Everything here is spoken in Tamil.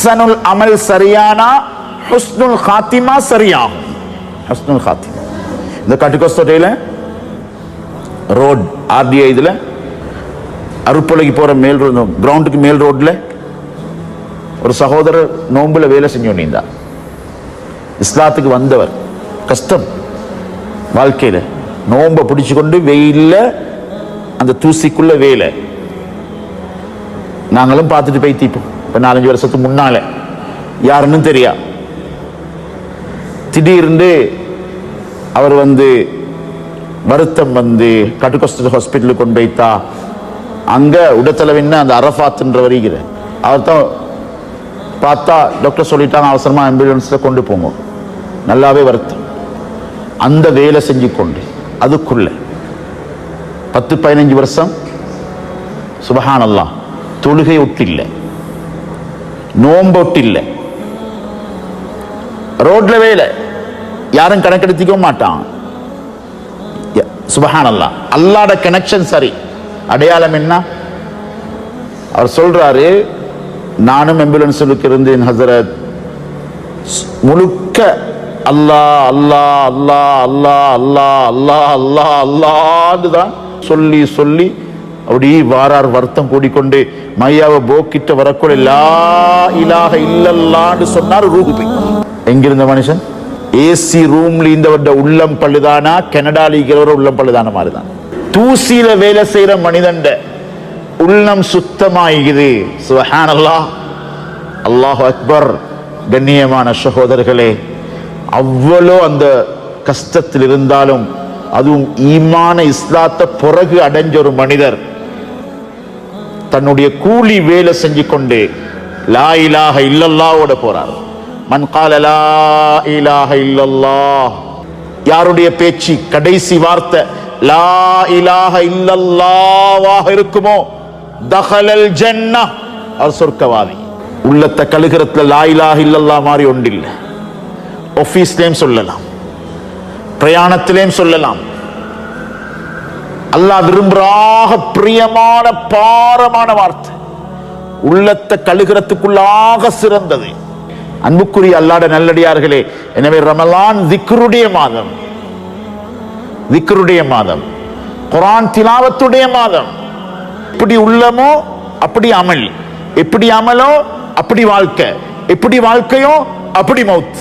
அஹ்சனுல் அமல் சரியானா ஹுஸ்னுல் காத்திமா சரியாகும். ஹுஸ்னுல் காத்திமா. இந்த கட்டுக்கோஸ்தோட்டையில ரோட் ஆர்டிஐ இதுல அருப்பலைக்கு போற மேல் ரோடு, கிரவுண்டுக்கு மேல் ரோட்ல ஒரு சகோதரர் நோம்புல வேலை செஞ்சோண்டிருந்தார். இஸ்லாத்துக்கு வந்தவர், கஷ்டம் வாழ்க்கையில, நோம்ப பிடிச்சு கொண்டு வெயில்ல அந்த தூசிக்குள்ள வேலை. நாங்களும் பார்த்துட்டு போய்த்திப்போம். இப்ப 4-5 வருஷத்துக்கு முன்னால யாருன்னு தெரியா. திடீர்னு அவர் வருத்தம் கட்டுக்கோஸ்ட் ஹாஸ்பிட்டலுக்கு கொண்டு போய்த்தா. அங்க உடத்தளவின்னு அந்த அரஃபாத்ன்ற வருகிற அவர் தான் பார்த்தா டாக்டர் சொல்லிட்டாங்க, அவசரமா ஆம்புலன்ஸ்ல கொண்டு போங்க. நல்லாவே வருத்தம். அந்த வேலை செஞ்சு கொண்டு அதுக்குள்ள 10-15 வருஷம் சுபஹானல்லாஹ் தொழுகை ஒட்டில்ல, நோம்பொட்டில்ல, ரோட்ல வேலை, யாரும் கணக்கெடுத்திக்க மாட்டான். சுபஹானல்லாஹ், அல்லாஹ்ட கனெக்ஷன் சரி. அடையாளம் என்ன? அவர் சொல்றாரு, நானும் ஆம்புலன்ஸுக்கு இருந்தேன் ஹசரத், முழுக்க அல்லாஹ் அல்லாஹ் அல்லாஹ் அல்லாஹ் அல்லாஹ் அல்லாஹ் அல்லாஹ் அல்லாஹ்னு தான் சொல்லி சொல்லி அப்படி வாரார். வருத்தம் கூடிக்கொண்டு மையாவை போக்கிட்ட வரக்கூட லா இலாஹ இல்லல்லாஹ்னு சொன்னார். ரூஹு போய் எங்கிருந்த மனுஷன் ஏசி ரூம்ல இந்த உள்ளம் பழுதானா, கனடால இருக்கிறவர உள்ளம் பழுதான மாதிரிதான். தூசியில வேலை செய்யற மனிதண்ட உள்ளம் சுத்தமாகிறது. சுப்ஹானல்லாஹ், அல்லாஹு அக்பர். கண்ணியமான சகோதரர்களே, அவ்வளோ அந்த கஷ்டத்தில் இருந்தாலும், அதுவும் ஈமான இஸ்லாத்தை பிறகு அடைஞ்ச ஒரு மனிதர் தன்னுடைய கூலி வேலை செஞ்சு கொண்டு லா இலாஹ இல்லல்லாஹ்வோட போறார். மன் கால லா இலாஹ இல்லல்லாஹ், யாருடைய பேச்சு கடைசி வார்த்தை லா இலாஹ இல்லல்லாஹ்வாக இருக்குமோ தஹலல் ஜன்னஹ், அவர் சொர்க்கவாதி. உள்ளத்தை கழுகிறதுல லா இலாஹ இல்லல்லாஹ் மாதிரி ஒன்றில்லை. ஆபீஸ்லயும் சொல்லலாம், பிரயாணத்திலேயும் சொல்லலாம். அல்லாஹ் விரும்புறாக பிரியமான பாரமான வார்த்தை, உள்ளத்தை கழுகிறதுக்குள்ளாக சிறந்தது. அன்புக்குரிய அல்லாஹ்வுடைய நல்லடியார்களே, எனவே ரமலான் திக்ருடைய மாதம், திக்ருடைய மாதம், குர்ஆன் திலாவத்துடைய மாதம். எப்படி உள்ளமோ அப்படி அமல், எப்படி அமலோ அப்படி வாழ்க்கை, எப்படி வாழ்க்கையோ அப்படி மௌத்.